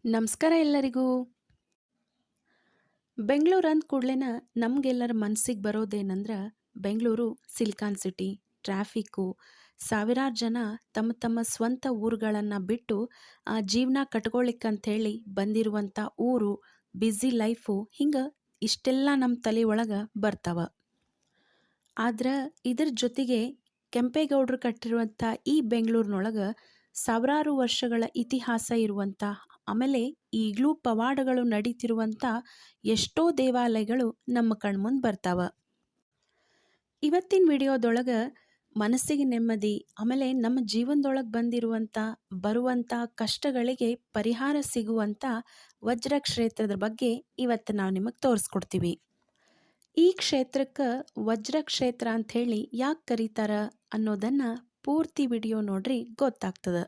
ನಮಸ್ಕಾರ ಎಲ್ಲರಿಗೂ. ಬೆಂಗಳೂರು ಅಂದ ಕೂಡ್ಲೆನ ನಮಗೆಲ್ಲರ ಮನಸ್ಸಿಗೆ ಬರೋದೇನಂದ್ರೆ ಬೆಂಗಳೂರು ಸಿಲಿಕಾನ್ ಸಿಟಿ, ಟ್ರಾಫಿಕ್ಕು, ಸಾವಿರಾರು ಜನ ತಮ್ಮ ತಮ್ಮ ಸ್ವಂತ ಊರುಗಳನ್ನು ಬಿಟ್ಟು ಜೀವನ ಕಟ್ಕೊಳ್ಳಿಕ್ಕಂಥೇಳಿ ಬಂದಿರುವಂಥ ಊರು, ಬ್ಯುಸಿ ಲೈಫು ಹಿಂಗೆ ಇಷ್ಟೆಲ್ಲ ನಮ್ಮ ತಲೆ ಒಳಗೆ ಬರ್ತಾವ. ಆದ್ರೆ ಇದ್ರ ಜೊತೆಗೆ ಕೆಂಪೇಗೌಡರು ಕಟ್ಟಿರುವಂಥ ಈ ಬೆಂಗಳೂರಿನೊಳಗೆ ಸಾವಿರಾರು ವರ್ಷಗಳ ಇತಿಹಾಸ ಇರುವಂಥ, ಆಮೇಲೆ ಈಗಲೂ ಪವಾಡಗಳು ನಡೀತಿರುವಂಥ ಎಷ್ಟೋ ದೇವಾಲಯಗಳು ನಮ್ಮ ಕಣ್ಮುಂದೆ ಬರ್ತಾವ. ಇವತ್ತಿನ ವಿಡಿಯೋದೊಳಗೆ ಮನಸ್ಸಿಗೆ ನೆಮ್ಮದಿ, ಆಮೇಲೆ ನಮ್ಮ ಜೀವನದೊಳಗೆ ಬರುವಂಥ ಕಷ್ಟಗಳಿಗೆ ಪರಿಹಾರ ಸಿಗುವಂಥ ವಜ್ರ ಕ್ಷೇತ್ರದ ಬಗ್ಗೆ ಇವತ್ತು ನಾವು ನಿಮಗೆ ತೋರಿಸ್ಕೊಡ್ತೀವಿ. ಈ ಕ್ಷೇತ್ರಕ್ಕೆ ವಜ್ರ ಕ್ಷೇತ್ರ ಅಂಥೇಳಿ ಯಾಕೆ ಕರೀತಾರ ಅನ್ನೋದನ್ನು ಪೂರ್ತಿ ವಿಡಿಯೋ ನೋಡ್ರಿ ಗೊತ್ತಾಗ್ತದೆ.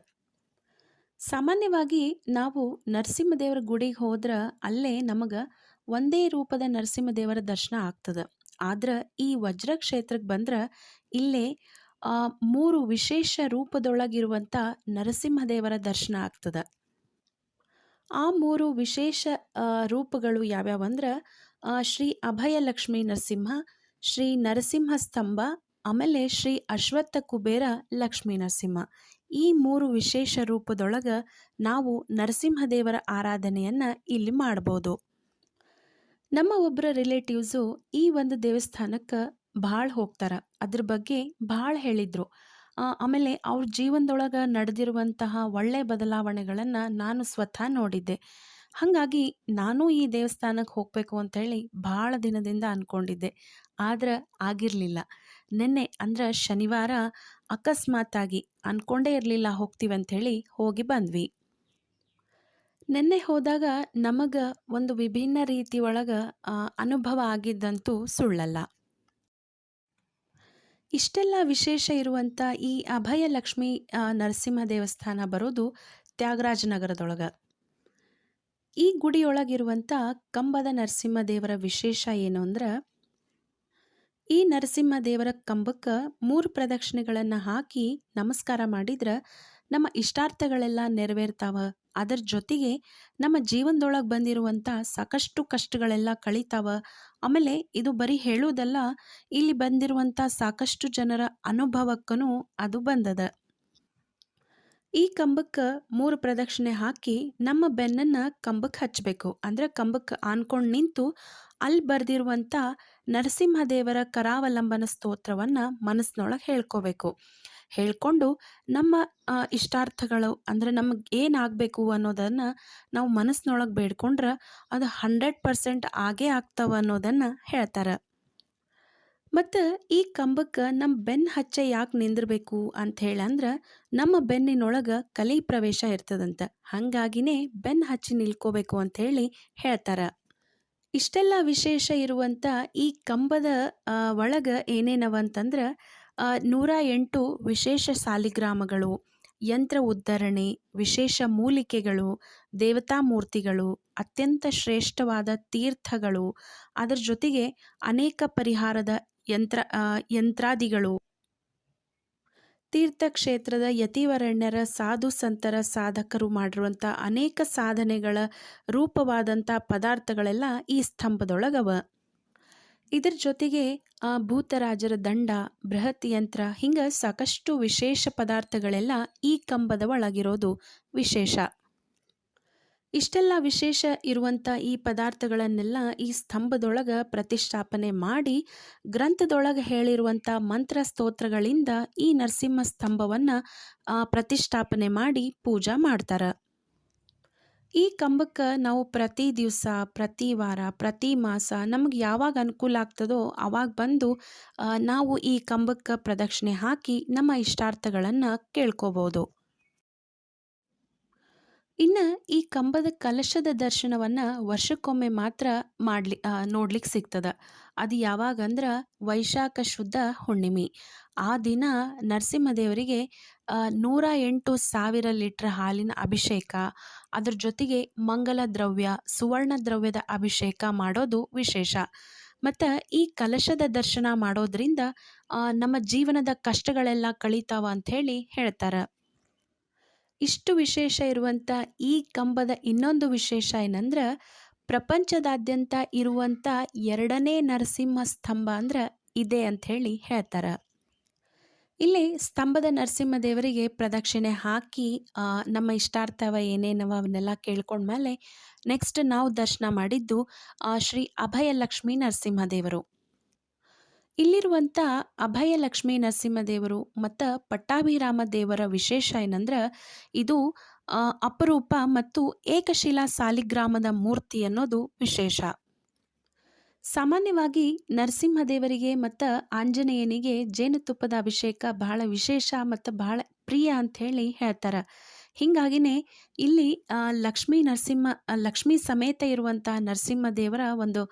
ಸಾಮಾನ್ಯವಾಗಿ ನಾವು ನರಸಿಂಹದೇವರ ಗುಡಿಗೆ ಹೋದ್ರೆ ಅಲ್ಲೇ ನಮಗೆ ಒಂದೇ ರೂಪದ ನರಸಿಂಹದೇವರ ದರ್ಶನ ಆಗ್ತದೆ. ಆದ್ರೆ ಈ ವಜ್ರ ಕ್ಷೇತ್ರಕ್ಕೆ ಬಂದ್ರೆ ಇಲ್ಲೇ 3 ವಿಶೇಷ ರೂಪದೊಳಗಿರುವಂಥ ನರಸಿಂಹದೇವರ ದರ್ಶನ ಆಗ್ತದೆ. ಆ 3 ವಿಶೇಷ ರೂಪಗಳು ಯಾವ್ಯಾವಂದ್ರೆ ಶ್ರೀ ಅಭಯಲಕ್ಷ್ಮೀ ನರಸಿಂಹ, ಶ್ರೀ ನರಸಿಂಹ ಸ್ತಂಭ, ಆಮೇಲೆ ಶ್ರೀ ಅಶ್ವತ್ಥ ಕುಬೇರ ಲಕ್ಷ್ಮೀ ನರಸಿಂಹ. ಈ 3 ವಿಶೇಷ ರೂಪದೊಳಗೆ ನಾವು ನರಸಿಂಹದೇವರ ಆರಾಧನೆಯನ್ನು ಇಲ್ಲಿ ಮಾಡ್ಬೋದು. ನಮ್ಮ ಒಬ್ಬರ ರಿಲೇಟಿವ್ಸು ಈ ಒಂದು ದೇವಸ್ಥಾನಕ್ಕೆ ಭಾಳ ಹೋಗ್ತಾರೆ, ಅದ್ರ ಬಗ್ಗೆ ಭಾಳ ಹೇಳಿದರು. ಆಮೇಲೆ ಅವ್ರ ಜೀವನದೊಳಗೆ ನಡೆದಿರುವಂತಹ ಒಳ್ಳೆ ಬದಲಾವಣೆಗಳನ್ನು ನಾನು ಸ್ವತಃ ನೋಡಿದ್ದೆ. ಹಾಗಾಗಿ ನಾನು ಈ ದೇವಸ್ಥಾನಕ್ಕೆ ಹೋಗಬೇಕು ಅಂತೇಳಿ ಭಾಳ ದಿನದಿಂದ ಅಂದ್ಕೊಂಡಿದ್ದೆ, ಆದ್ರೆ ಆಗಿರಲಿಲ್ಲ. ನಿನ್ನೆ ಅಂದ್ರೆ ಶನಿವಾರ ಅಕಸ್ಮಾತಾಗಿ ಅಂದ್ಕೊಂಡೇ ಇರಲಿಲ್ಲ ಹೋಗ್ತೀವಿ ಅಂಥೇಳಿ ಹೋಗಿ ಬಂದ್ವಿ. ನಿನ್ನೆ ಹೋದಾಗ ನಮಗೆ ಒಂದು ವಿಭಿನ್ನ ರೀತಿ ಒಳಗೆ ಅನುಭವ ಆಗಿದ್ದಂತೂ ಸುಳ್ಳಲ್ಲ. ಇಷ್ಟೆಲ್ಲ ವಿಶೇಷ ಇರುವಂಥ ಈ ಅಭಯಲಕ್ಷ್ಮಿ ನರಸಿಂಹ ದೇವಸ್ಥಾನ ಬರೋದು ತ್ಯಾಗರಾಜನಗರದೊಳಗೆ. ಈ ಗುಡಿಯೊಳಗಿರುವಂಥ ಕಂಬದ ನರಸಿಂಹದೇವರ ವಿಶೇಷ ಏನು ಅಂದ್ರೆ, ಈ ನರಸಿಂಹದೇವರ ಕಂಬಕ್ಕೆ 3 ಪ್ರದಕ್ಷಿಣೆಗಳನ್ನು ಹಾಕಿ ನಮಸ್ಕಾರ ಮಾಡಿದ್ರೆ ನಮ್ಮ ಇಷ್ಟಾರ್ಥಗಳೆಲ್ಲ ನೆರವೇರ್ತಾವ. ಅದರ ಜೊತೆಗೆ ನಮ್ಮ ಜೀವನದೊಳಗೆ ಬಂದಿರುವಂಥ ಸಾಕಷ್ಟು ಕಷ್ಟಗಳೆಲ್ಲ ಕಳೀತಾವ. ಆಮೇಲೆ ಇದು ಬರೀ ಹೇಳೋದಲ್ಲ, ಇಲ್ಲಿ ಬಂದಿರುವಂಥ ಸಾಕಷ್ಟು ಜನರ ಅನುಭವಕ್ಕೂ ಅದು ಬಂದದ. ಈ ಕಂಬಕ್ಕೆ 3 ಪ್ರದಕ್ಷಿಣೆ ಹಾಕಿ ನಮ್ಮ ಬೆನ್ನನ್ನು ಕಂಬಕ್ಕೆ ಹಚ್ಚಬೇಕು. ಅಂದರೆ ಕಂಬಕ್ಕೆ ಆನ್ಕೊಂಡು ನಿಂತು ಅಲ್ಲಿ ಬರೆದಿರುವಂಥ ನರಸಿಂಹದೇವರ ಕರಾವಲಂಬನ ಸ್ತೋತ್ರವನ್ನು ಮನಸ್ಸಿನೊಳಗೆ ಹೇಳ್ಕೋಬೇಕು. ಹೇಳ್ಕೊಂಡು ನಮ್ಮ ಇಷ್ಟಾರ್ಥಗಳು ಅಂದರೆ ನಮಗೆ ಏನಾಗಬೇಕು ಅನ್ನೋದನ್ನು ನಾವು ಮನಸ್ಸಿನೊಳಗೆ ಬೇಡ್ಕೊಂಡ್ರೆ ಅದು 100% ಆಗೇ ಆಗ್ತಾವ ಅನ್ನೋದನ್ನು ಹೇಳ್ತಾರೆ. ಮತ್ತು ಈ ಕಂಬಕ್ಕೆ ನಮ್ಮ ಬೆನ್ನು ಹಚ್ಚೆ ಯಾಕೆ ನಿಂದಿರಬೇಕು ಅಂತ ಹೇಳಂದ್ರೆ ನಮ್ಮ ಬೆನ್ನಿನೊಳಗೆ ಕಲಿ ಪ್ರವೇಶ ಇರ್ತದಂತೆ. ಹಾಗಾಗಿನೇ ಬೆನ್ನು ಹಚ್ಚಿ ನಿಲ್ಕೋಬೇಕು ಅಂಥೇಳಿ ಹೇಳ್ತಾರೆ. ಇಷ್ಟೆಲ್ಲ ವಿಶೇಷ ಇರುವಂಥ ಈ ಕಂಬದ ಒಳಗೆ ಏನೇನವ ಅಂತಂದ್ರೆ 108 ವಿಶೇಷ ಸಾಲಿಗ್ರಾಮಗಳು, ಯಂತ್ರ ಉದ್ಧರಣೆ, ವಿಶೇಷ ಮೂಲಿಕೆಗಳು, ದೇವತಾ ಮೂರ್ತಿಗಳು, ಅತ್ಯಂತ ಶ್ರೇಷ್ಠವಾದ ತೀರ್ಥಗಳು, ಅದರ ಜೊತೆಗೆ ಅನೇಕ ಪರಿಹಾರದ ಯಂತ್ರಾದಿಗಳು, ತೀರ್ಥಕ್ಷೇತ್ರದ ಯತಿವರಣ್ಯರ ಸಾಧು ಸಂತರ ಸಾಧಕರು ಮಾಡಿರುವಂಥ ಅನೇಕ ಸಾಧನೆಗಳ ರೂಪವಾದಂಥ ಪದಾರ್ಥಗಳೆಲ್ಲ ಈ ಸ್ತಂಭದೊಳಗವ. ಇದರ ಜೊತೆಗೆ ಭೂತರಾಜರ ದಂಡ, ಬೃಹತ್ ಯಂತ್ರ, ಹಿಂಗೆ ಸಾಕಷ್ಟು ವಿಶೇಷ ಪದಾರ್ಥಗಳೆಲ್ಲ ಈ ಕಂಬದ ಒಳಗಿರೋದು ವಿಶೇಷ. ಇಷ್ಟೆಲ್ಲ ವಿಶೇಷ ಇರುವಂಥ ಈ ಪದಾರ್ಥಗಳನ್ನೆಲ್ಲ ಈ ಸ್ತಂಭದೊಳಗೆ ಪ್ರತಿಷ್ಠಾಪನೆ ಮಾಡಿ ಗ್ರಂಥದೊಳಗೆ ಹೇಳಿರುವಂಥ ಮಂತ್ರ ಸ್ತೋತ್ರಗಳಿಂದ ಈ ನರಸಿಂಹ ಸ್ತಂಭವನ್ನು ಪ್ರತಿಷ್ಠಾಪನೆ ಮಾಡಿ ಪೂಜಾ ಮಾಡ್ತಾರೆ. ಈ ಕಂಬಕ್ಕೆ ನಾವು ಪ್ರತಿ ದಿವಸ, ಪ್ರತಿ ವಾರ, ಪ್ರತಿ ಮಾಸ ನಮಗೆ ಯಾವಾಗ ಅನುಕೂಲ ಆಗ್ತದೋ ಆವಾಗ ಬಂದು ನಾವು ಈ ಕಂಬಕ್ಕೆ ಪ್ರದಕ್ಷಿಣೆ ಹಾಕಿ ನಮ್ಮ ಇಷ್ಟಾರ್ಥಗಳನ್ನು ಕೇಳ್ಕೋಬೋದು. ಇನ್ನು ಈ ಕಂಬದ ಕಲಶದ ದರ್ಶನವನ್ನು ವರ್ಷಕ್ಕೊಮ್ಮೆ ಮಾತ್ರ ನೋಡ್ಲಿಕ್ಕೆ ಸಿಗ್ತದೆ. ಅದು ಯಾವಾಗಂದ್ರೆ ವೈಶಾಖ ಶುದ್ಧ ಹುಣ್ಣಿಮೆ. ಆ ದಿನ ನರಸಿಂಹದೇವರಿಗೆ 108,000 ಲೀಟ್ರ್ ಹಾಲಿನ ಅಭಿಷೇಕ, ಅದ್ರ ಜೊತೆಗೆ ಮಂಗಲ ದ್ರವ್ಯ, ಸುವರ್ಣ ದ್ರವ್ಯದ ಅಭಿಷೇಕ ಮಾಡೋದು ವಿಶೇಷ. ಮತ್ತು ಈ ಕಲಶದ ದರ್ಶನ ಮಾಡೋದ್ರಿಂದ ನಮ್ಮ ಜೀವನದ ಕಷ್ಟಗಳೆಲ್ಲ ಕಳೀತಾವ ಅಂಥೇಳಿ ಹೇಳ್ತಾರೆ. ಇಷ್ಟು ವಿಶೇಷ ಇರುವಂಥ ಈ ಕಂಬದ ಇನ್ನೊಂದು ವಿಶೇಷ ಏನಂದ್ರೆ, ಪ್ರಪಂಚದಾದ್ಯಂತ ಇರುವಂಥ 2ನೇ ನರಸಿಂಹ ಸ್ತಂಭ ಅಂದ್ರೆ ಇದೆ ಅಂಥೇಳಿ ಹೇಳ್ತಾರೆ. ಇಲ್ಲಿ ಸ್ತಂಭದ ನರಸಿಂಹ ದೇವರಿಗೆ ಪ್ರದಕ್ಷಿಣೆ ಹಾಕಿ ನಮ್ಮ ಇಷ್ಟಾರ್ಥವ ಏನೇನವ ಅವನ್ನೆಲ್ಲ ಕೇಳ್ಕೊಂಡ್ಮೇಲೆ ನೆಕ್ಸ್ಟ್ ನಾವು ದರ್ಶನ ಮಾಡಿದ್ದು ಶ್ರೀ ಅಭಯಲಕ್ಷ್ಮೀ ನರಸಿಂಹದೇವರು. ಇಲ್ಲಿರುವಂಥ ಅಭಯಲಕ್ಷ್ಮೀ ನರಸಿಂಹದೇವರು ಮತ್ತು ಪಟ್ಟಾಭಿರಾಮ ದೇವರ ವಿಶೇಷ ಏನಂದ್ರೆ, ಇದು ಅಪರೂಪ ಮತ್ತು ಏಕಶಿಲಾ ಸಾಲಿಗ್ರಾಮದ ಮೂರ್ತಿ ಅನ್ನೋದು ವಿಶೇಷ. ಸಾಮಾನ್ಯವಾಗಿ ನರಸಿಂಹದೇವರಿಗೆ ಮತ್ತು ಆಂಜನೇಯನಿಗೆ ಜೇನುತುಪ್ಪದ ಅಭಿಷೇಕ ಬಹಳ ವಿಶೇಷ ಮತ್ತು ಬಹಳ ಪ್ರಿಯ ಅಂಥೇಳಿ ಹೇಳ್ತಾರೆ. ಹೀಗಾಗಿನೇ ಇಲ್ಲಿ ಲಕ್ಷ್ಮೀ ಸಮೇತ ಇರುವಂಥ ನರಸಿಂಹ ದೇವರ ಒಂದು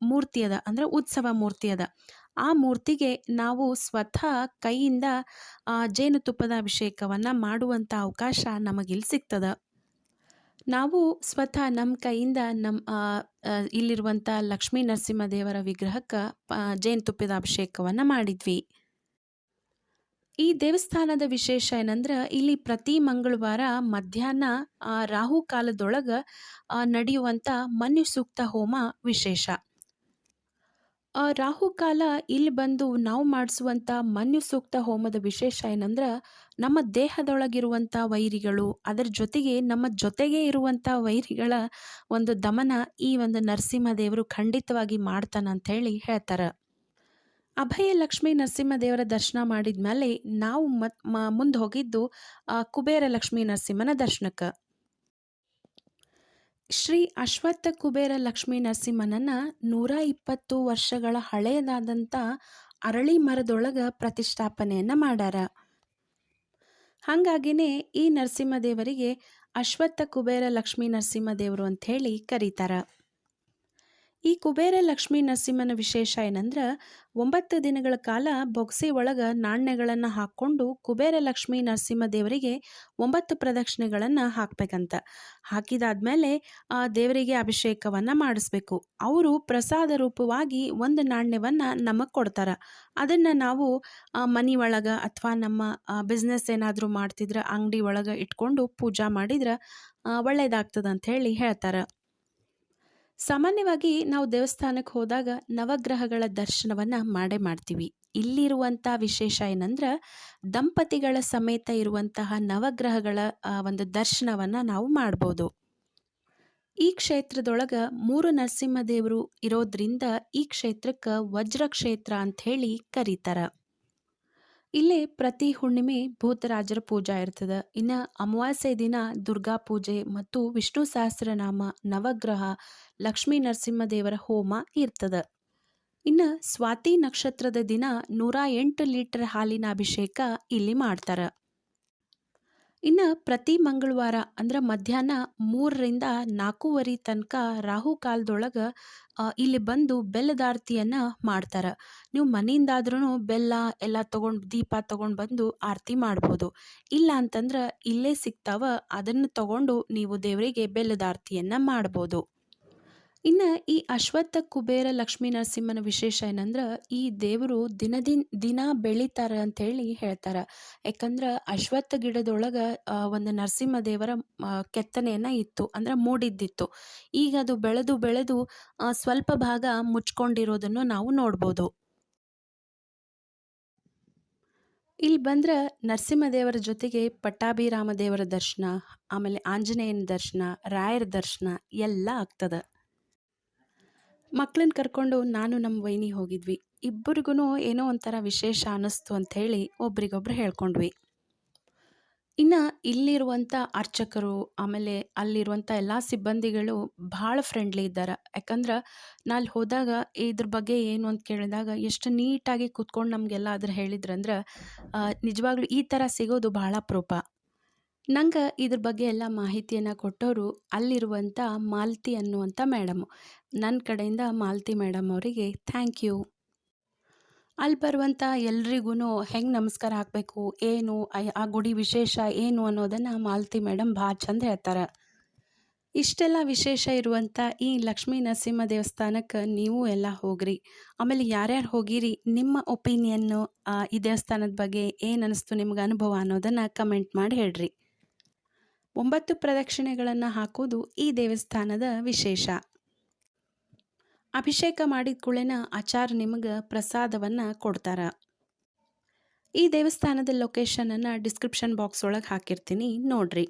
ಮೂರ್ತಿ ಅದ, ಅಂದರೆ ಉತ್ಸವ ಮೂರ್ತಿ ಅದ. ಆ ಮೂರ್ತಿಗೆ ನಾವು ಸ್ವತಃ ಕೈಯಿಂದ ಜೇನುತುಪ್ಪದ ಅಭಿಷೇಕವನ್ನು ಮಾಡುವಂಥ ಅವಕಾಶ ನಮಗಿಲ್ಲಿ ಸಿಗ್ತದೆ. ನಾವು ಸ್ವತಃ ನಮ್ಮ ಕೈಯಿಂದ ಇಲ್ಲಿರುವಂಥ ಲಕ್ಷ್ಮೀ ನರಸಿಂಹ ದೇವರ ವಿಗ್ರಹಕ್ಕೆ ಜೇನುತುಪ್ಪದ ಅಭಿಷೇಕವನ್ನು ಮಾಡಿದ್ವಿ. ಈ ದೇವಸ್ಥಾನದ ವಿಶೇಷ ಏನಂದ್ರೆ, ಇಲ್ಲಿ ಪ್ರತಿ ಮಂಗಳವಾರ ಮಧ್ಯಾಹ್ನ ರಾಹುಕಾಲದೊಳಗೆ ನಡೆಯುವಂಥ ಮನ್ಯು ಸೂಕ್ತ ಹೋಮ ವಿಶೇಷ. ರಾಹುಕಾಲ ಇಲ್ಲಿ ಬಂದು ನಾವು ಮಾಡಿಸುವಂಥ ಮನ್ಯು ಸೂಕ್ತ ಹೋಮದ ವಿಶೇಷ ಏನಂದ್ರೆ, ನಮ್ಮ ದೇಹದೊಳಗಿರುವಂಥ ವೈರಿಗಳು, ಅದರ ಜೊತೆಗೆ ನಮ್ಮ ಜೊತೆಗೆ ಇರುವಂಥ ವೈರಿಗಳ ಒಂದು ದಮನ ಈ ಒಂದು ನರಸಿಂಹ ದೇವರು ಖಂಡಿತವಾಗಿ ಮಾಡ್ತಾನೆ ಅಂಥೇಳಿ ಹೇಳ್ತಾರೆ. ಅಭಯಲಕ್ಷ್ಮೀ ನರಸಿಂಹ ದೇವರ ದರ್ಶನ ಮಾಡಿದ ಮೇಲೆ ನಾವು ಮುಂದೆ ಹೋಗಿದ್ದು ಕುಬೇರ ಲಕ್ಷ್ಮೀ ನರಸಿಂಹನ ದರ್ಶನಕ್ಕೆ. ಶ್ರೀ ಅಶ್ವತ್ಥ ಕುಬೇರ ಲಕ್ಷ್ಮೀ ನರಸಿಂಹನನ್ನು 120 ವರ್ಷಗಳ ಹಳೆಯದಾದಂಥ ಅರಳಿ ಮರದೊಳಗೆ ಪ್ರತಿಷ್ಠಾಪನೆಯನ್ನು ಮಾಡ್ಯಾರ. ಹಾಗಾಗಿನೇ ಈ ನರಸಿಂಹದೇವರಿಗೆ ಅಶ್ವತ್ಥ ಕುಬೇರ ಲಕ್ಷ್ಮೀ ನರಸಿಂಹದೇವರು ಅಂಥೇಳಿ ಕರೀತಾರೆ. ಈ ಕುಬೇರ ಲಕ್ಷ್ಮೀ ನರಸಿಂಹನ ವಿಶೇಷ ಏನಂದ್ರೆ, 9 ದಿನಗಳ ಕಾಲ ಬೊಗಸೆ ಒಳಗೆ ನಾಣ್ಯಗಳನ್ನು ಹಾಕ್ಕೊಂಡು ಕುಬೇರ ಲಕ್ಷ್ಮೀ ನರಸಿಂಹ ದೇವರಿಗೆ 9 ಪ್ರದಕ್ಷಿಣೆಗಳನ್ನು ಹಾಕಬೇಕಂತ. ಹಾಕಿದಾದ್ಮೇಲೆ ದೇವರಿಗೆ ಅಭಿಷೇಕವನ್ನು ಮಾಡಿಸ್ಬೇಕು. ಅವರು ಪ್ರಸಾದ ರೂಪವಾಗಿ ಒಂದು ನಾಣ್ಯವನ್ನು ನಮಗೆ ಕೊಡ್ತಾರೆ. ಅದನ್ನು ನಾವು ಮನೆ ಒಳಗೆ ಅಥವಾ ನಮ್ಮ ಬಿಸ್ನೆಸ್ ಏನಾದರೂ ಮಾಡ್ತಿದ್ರೆ ಅಂಗಡಿ ಒಳಗೆ ಇಟ್ಕೊಂಡು ಪೂಜಾ ಮಾಡಿದ್ರೆ ಒಳ್ಳೆಯದಾಗ್ತದೆ ಅಂಥೇಳಿ ಹೇಳ್ತಾರೆ. ಸಾಮಾನ್ಯವಾಗಿ ನಾವು ದೇವಸ್ಥಾನಕ್ಕೆ ಹೋದಾಗ ನವಗ್ರಹಗಳ ದರ್ಶನವನ್ನು ಮಾಡೇ ಮಾಡ್ತೀವಿ. ಇಲ್ಲಿರುವಂಥ ವಿಶೇಷ ಏನಂದ್ರೆ, ದಂಪತಿಗಳ ಸಮೇತ ಇರುವಂತಹ ನವಗ್ರಹಗಳ ಒಂದು ದರ್ಶನವನ್ನು ನಾವು ಮಾಡ್ಬೋದು. ಈ ಕ್ಷೇತ್ರದೊಳಗೆ 3 ನರಸಿಂಹ ದೇವರು ಇರೋದ್ರಿಂದ ಈ ಕ್ಷೇತ್ರಕ್ಕೆ ವಜ್ರ ಕ್ಷೇತ್ರ ಅಂಥೇಳಿ ಕರೀತಾರೆ. ಇಲ್ಲೇ ಪ್ರತಿ ಹುಣ್ಣಿಮೆ ಭೂತರಾಜರ ಪೂಜಾ ಇರ್ತದೆ. ಇನ್ನು ಅಮಾವಾಸ್ಯೆ ದಿನ ದುರ್ಗಾ ಪೂಜೆ ಮತ್ತು ವಿಷ್ಣು ಸಹಸ್ರನಾಮ, ನವಗ್ರಹ, ಲಕ್ಷ್ಮೀ ನರಸಿಂಹ ದೇವರ ಹೋಮ ಇರ್ತದೆ. ಇನ್ನು ಸ್ವಾತಿ ನಕ್ಷತ್ರದ ದಿನ 108 ಲೀಟರ್ ಹಾಲಿನ ಅಭಿಷೇಕ ಇಲ್ಲಿ ಮಾಡ್ತಾರೆ. ಇನ್ನು ಪ್ರತಿ ಮಂಗಳವಾರ ಅಂದ್ರೆ ಮಧ್ಯಾಹ್ನ 3ರಿಂದ 4:30 ತನಕ ರಾಹುಕಾಲದೊಳಗೆ ಇಲ್ಲಿ ಬಂದು ಬೆಲ್ಲದಾರತಿಯನ್ನು ಮಾಡ್ತಾರೆ. ನೀವು ಮನೆಯಿಂದಾದ್ರೂ ಬೆಲ್ಲ ಎಲ್ಲ ತೊಗೊಂಡು ದೀಪ ತೊಗೊಂಡು ಬಂದು ಆರತಿ ಮಾಡ್ಬೋದು. ಇಲ್ಲ ಅಂತಂದ್ರೆ ಇಲ್ಲೇ ಸಿಗ್ತಾವ, ಅದನ್ನು ತಗೊಂಡು ನೀವು ದೇವರಿಗೆ ಬೆಲ್ಲದಾರತಿಯನ್ನು ಮಾಡ್ಬೋದು. ಇನ್ನು ಈ ಅಶ್ವತ್ಥ ಕುಬೇರ ಲಕ್ಷ್ಮೀ ನರಸಿಂಹನ ವಿಶೇಷ ಏನಂದ್ರೆ, ಈ ದೇವರು ದಿನ ಬೆಳಿತಾರೆ ಅಂಥೇಳಿ ಹೇಳ್ತಾರೆ. ಯಾಕಂದ್ರೆ ಅಶ್ವತ್ಥ ಗಿಡದೊಳಗೆ ಒಂದು ನರಸಿಂಹ ದೇವರ ಕೆತ್ತನೆಯನ್ನು ಇತ್ತು, ಅಂದ್ರೆ ಮೂಡಿದ್ದಿತ್ತು. ಈಗ ಅದು ಬೆಳೆದು ಬೆಳೆದು ಸ್ವಲ್ಪ ಭಾಗ ಮುಚ್ಕೊಂಡಿರೋದನ್ನು ನಾವು ನೋಡ್ಬೋದು. ಇಲ್ಲಿ ಬಂದ್ರೆ ನರಸಿಂಹದೇವರ ಜೊತೆಗೆ ಪಟ್ಟಾಭಿರಾಮ ದೇವರ ದರ್ಶನ, ಆಮೇಲೆ ಆಂಜನೇಯನ ದರ್ಶನ, ರಾಯರ ದರ್ಶನ ಎಲ್ಲ ಆಗ್ತದೆ. ಮಕ್ಕಳನ್ನ ಕರ್ಕೊಂಡು ನಾನು ನಮ್ಮ ವೈನಿ ಹೋಗಿದ್ವಿ. ಇಬ್ಬರಿಗೂ ಏನೋ ಒಂಥರ ವಿಶೇಷ ಅನ್ನಿಸ್ತು ಅಂಥೇಳಿ ಒಬ್ರಿಗೊಬ್ರು ಹೇಳ್ಕೊಂಡ್ವಿ. ಇನ್ನು ಇಲ್ಲಿರುವಂಥ ಅರ್ಚಕರು, ಆಮೇಲೆ ಅಲ್ಲಿರುವಂಥ ಎಲ್ಲ ಸಿಬ್ಬಂದಿಗಳು ಭಾಳ ಫ್ರೆಂಡ್ಲಿ ಇದ್ದಾರೆ. ಯಾಕಂದ್ರೆ ನಾ ಅಲ್ಲಿ ಹೋದಾಗ ಇದ್ರ ಬಗ್ಗೆ ಏನು ಅಂತ ಕೇಳಿದಾಗ ಎಷ್ಟು ನೀಟಾಗಿ ಕೂತ್ಕೊಂಡು ನಮಗೆಲ್ಲ ಅದ್ರ ಹೇಳಿದ್ರಂದ್ರೆ, ನಿಜವಾಗ್ಲೂ ಈ ಥರ ಸಿಗೋದು ಭಾಳ ಅಪರೂಪ. ನಂಗೆ ಇದ್ರ ಬಗ್ಗೆ ಎಲ್ಲ ಮಾಹಿತಿಯನ್ನು ಕೊಟ್ಟವರು ಅಲ್ಲಿರುವಂಥ ಮಾಲತಿ ಅನ್ನುವಂಥ ಮೇಡಮು. ನನ್ನ ಕಡೆಯಿಂದ ಮಾಲತಿ ಮೇಡಮ್ ಅವರಿಗೆ ಥ್ಯಾಂಕ್ ಯು. ಅಲ್ಲಿ ಬರುವಂಥ ಎಲ್ರಿಗೂ ಹೆಂಗೆ ನಮಸ್ಕಾರ ಹಾಕಬೇಕು, ಏನು ಆ ಗುಡಿ ವಿಶೇಷ ಏನು ಅನ್ನೋದನ್ನು ಮಾಲತಿ ಮೇಡಮ್ ಭಾಳ ಚಂದ ಹೇಳ್ತಾರೆ. ಇಷ್ಟೆಲ್ಲ ವಿಶೇಷ ಇರುವಂಥ ಈ ಲಕ್ಷ್ಮೀ ನರಸಿಂಹ ದೇವಸ್ಥಾನಕ್ಕೆ ನೀವು ಎಲ್ಲ ಹೋಗ್ರಿ. ಆಮೇಲೆ ಯಾರ್ಯಾರು ಹೋಗಿರಿ, ನಿಮ್ಮ ಒಪಿನಿಯನ್ನು ಈ ದೇವಸ್ಥಾನದ ಬಗ್ಗೆ ಏನು ಅನ್ನಿಸ್ತು, ನಿಮ್ಗೆ ಅನುಭವ ಅನ್ನೋದನ್ನು ಕಮೆಂಟ್ ಮಾಡಿ ಹೇಳ್ರಿ. 9 ಪ್ರದಕ್ಷಿಣೆಗಳನ್ನು ಹಾಕೋದು ಈ ದೇವಸ್ಥಾನದ ವಿಶೇಷ. ಅಭಿಷೇಕ ಮಾಡಿದ ಕೂಡಲೇ ಆಚಾರ್ಯ ನಿಮಗೆ ಪ್ರಸಾದವನ್ನು ಕೊಡ್ತಾರೆ. ಈ ದೇವಸ್ಥಾನದ ಲೊಕೇಶನನ್ನು ಡಿಸ್ಕ್ರಿಪ್ಷನ್ ಬಾಕ್ಸ್ ಒಳಗೆ ಹಾಕಿರ್ತೀನಿ, ನೋಡ್ರಿ.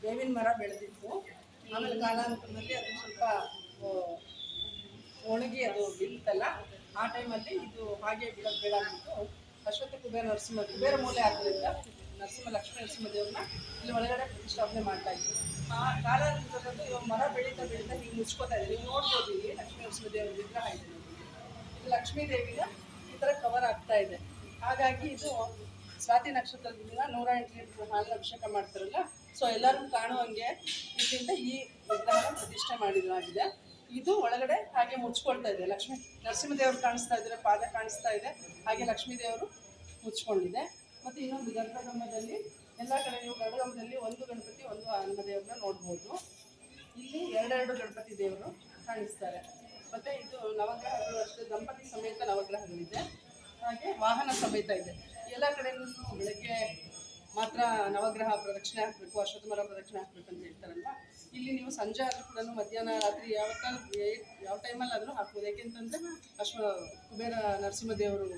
ಬೇವಿನ ಮರ ಬೆಳೆದಿತ್ತು. ಆಮೇಲೆ ಕಾಲಾಂತರದಲ್ಲಿ ಅದು ಸ್ವಲ್ಪ ಒಣಗಿ ಅದು ಬಿತ್ತಲ್ಲ, ಆ ಟೈಮಲ್ಲಿ ಇದು ಹಾಗೆ ಬಿಡೋದು ಬೇಡ ಅಂದ್ಬಿಟ್ಟು ಅಶ್ವತ್ಥ ಕುಬೇರ ಮೂಲೆ ಆದ್ದರಿಂದ ಲಕ್ಷ್ಮೀ ನರಸಿಂಹದೇವ್ರನ್ನ ಇಲ್ಲಿ ಒಳಗಡೆ ಪ್ರತಿಷ್ಠಾಪನೆ ಮಾಡ್ತಾ ಇದ್ವಿ. ಆ ಕಾಲಾಂತರದಲ್ಲಿ ಮರ ಬೆಳೀತಾ ನೀವು ಮುಚ್ಕೋತಾ ಇದೆ. ನೀವು ನೋಡ್ಬೋದು, ಇಲ್ಲಿ ಲಕ್ಷ್ಮೀ ನರಸಿಂಹದೇವ್ರ ವಿಗ್ರಹ ಇದೆ. ಇದು ಲಕ್ಷ್ಮೀ ದೇವಿನ ಈ ಥರ ಕವರ್ ಆಗ್ತಾ ಇದೆ. ಹಾಗಾಗಿ ಇದು ಸ್ವಾತಿ ನಕ್ಷತ್ರದಿಂದ 108 ಲೀಟರ್ ಹಾಲಿನ ಅಭಿಷೇಕ ಮಾಡ್ತಾರಲ್ಲ, ಸೊ ಎಲ್ಲರಿಗೂ ಕಾಣುವಂಗೆ ಇಲ್ಲಿಂದ ಈ ವಿಗ್ರಹನ ಪ್ರತಿಷ್ಠೆ ಮಾಡಿದಾಗಿದೆ. ಇದು ಒಳಗಡೆ ಹಾಗೆ ಮುಚ್ಕೊಳ್ತಾ ಇದೆ. ಲಕ್ಷ್ಮೀ ನರಸಿಂಹದೇವರು ಕಾಣಿಸ್ತಾ ಇದ್ದಾರೆ, ಪಾದ ಕಾಣಿಸ್ತಾ ಇದೆ, ಹಾಗೆ ಲಕ್ಷ್ಮೀ ದೇವರು ಮುಚ್ಕೊಂಡಿದೆ. ಮತ್ತು ಇನ್ನೊಂದು ಗರ್ಭಗಂಬದಲ್ಲಿ ಎಲ್ಲ ಕಡೆ ನೀವು ಗರ್ಭಗಂಬದಲ್ಲಿ ಒಂದು ಗಣಪತಿ ಒಂದು ಹನುಮದೇವ್ರನ್ನ ನೋಡ್ಬೋದು. ಇಲ್ಲಿ 2 ಗಣಪತಿ ದೇವರು ಕಾಣಿಸ್ತಾರೆ. ಮತ್ತು ಇದು ನವಗ್ರಹಗಳು ಅಷ್ಟೇ, ದಂಪತಿ ಸಮೇತ ನವಗ್ರಹಗಳಿದೆ, ಹಾಗೆ ವಾಹನ ಸಮೇತ ಇದೆ. ಎಲ್ಲ ಕಡೆಯೂ ಬೆಳಗ್ಗೆ ಮಾತ್ರ ನವಗ್ರಹ ಪ್ರದಕ್ಷಿಣೆ ಹಾಕಬೇಕು, ಅಶ್ವತ್ಥಮರ ಪ್ರದಕ್ಷಿಣೆ ಹಾಕಬೇಕು ಅಂತ ಹೇಳ್ತಾರಲ್ವ. ಇಲ್ಲಿ ನೀವು ಸಂಜೆ ಆದರೂ ಕೂಡ ಮಧ್ಯಾಹ್ನ ರಾತ್ರಿ ಯಾವ ಟೈಮಲ್ಲಿ ಆದರೂ ಹಾಕ್ಬೋದು. ಏಕೆಂತಂದರೆ ಕುಬೇರ ನರಸಿಂಹದೇವರು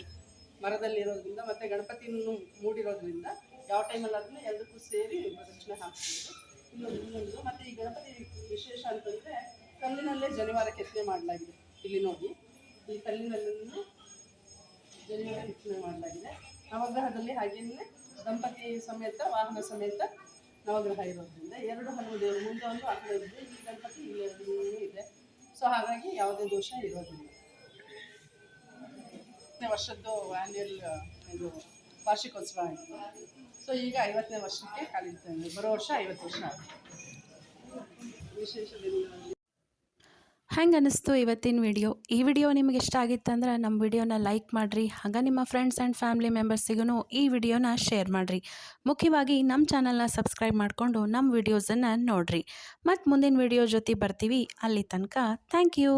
ಮರದಲ್ಲಿರೋದ್ರಿಂದ ಮತ್ತು ಗಣಪತಿಯನ್ನು ಮೂಡಿರೋದ್ರಿಂದ ಯಾವ ಟೈಮಲ್ಲಾದ್ರೂ ಎಲ್ಲದಕ್ಕೂ ಸೇರಿ ಪ್ರದಕ್ಷಿಣೆ ಹಾಕ್ಬೋದು. ಇನ್ನೊಂದು ಮತ್ತು ಈ ಗಣಪತಿ ವಿಶೇಷ ಅಂತಂದರೆ ಕಲ್ಲಿನಲ್ಲೇ ಜನಿವಾರ ಕೆತ್ತನೆ ಮಾಡಲಾಗಿದೆ. ಇಲ್ಲಿ ನೋಡಿ, ಈ ಕಲ್ಲಿನಲ್ಲೂ ಜನಿವಾರ ಕೆತ್ತನೆ ಮಾಡಲಾಗಿದೆ. ನವಗ್ರಹದಲ್ಲಿ ಹಾಗೆಯೇ ದಂಪತಿ ಸಮೇತ ವಾಹನ ಸಮೇತ ನವಗ್ರಹ ಇರೋದ್ರಿಂದ 2 ಹನುಮ ದೇವರು ಮುಂದೆ ಒಂದು ಆ ಕಡೆ ಇದೆ. ಈ ಗಣಪತಿ ಇಲ್ಲಿ 2 ಇದೆ. ಸೊ ಹಾಗಾಗಿ ಯಾವುದೇ ದೋಷ ಇರೋದಿಲ್ಲ. ವರ್ಷದ್ದು ಆ್ಯನ್ಯಲ್ ಇದು ವಾರ್ಷಿಕೋತ್ಸವ ಆಯಿತು. ಸೊ ಈಗ 50ನೇ ವರ್ಷಕ್ಕೆ ಕಾಲಿಡ್ತೇನೆ. ಬರೋ ವರ್ಷ 50 ವರ್ಷ ಆಗುತ್ತೆ. ವಿಶೇಷ ದಿನಗಳಲ್ಲಿ ಹೆಂಗೆ ಅನ್ನಿಸ್ತು ಇವತ್ತಿನ ವಿಡಿಯೋ? ಈ ವಿಡಿಯೋ ನಿಮಗೆ ಇಷ್ಟ ಆಗಿತ್ತಂದ್ರೆ ನಮ್ಮ ವಿಡಿಯೋನ ಲೈಕ್ ಮಾಡಿರಿ. ಹಾಗೆ ನಿಮ್ಮ ಫ್ರೆಂಡ್ಸ್ ಆ್ಯಂಡ್ ಫ್ಯಾಮಿಲಿ ಮೆಂಬರ್ಸಿಗೂ ಈ ವಿಡಿಯೋನ ಶೇರ್ ಮಾಡಿರಿ. ಮುಖ್ಯವಾಗಿ ನಮ್ಮ ಚಾನಲ್ನ ಸಬ್ಸ್ಕ್ರೈಬ್ ಮಾಡಿಕೊಂಡು ನಮ್ಮ ವಿಡಿಯೋಸನ್ನು ನೋಡಿರಿ. ಮತ್ತು ಮುಂದಿನ ವಿಡಿಯೋ ಜೊತೆ ಬರ್ತೀವಿ. ಅಲ್ಲಿ ತನಕ ಥ್ಯಾಂಕ್ ಯು.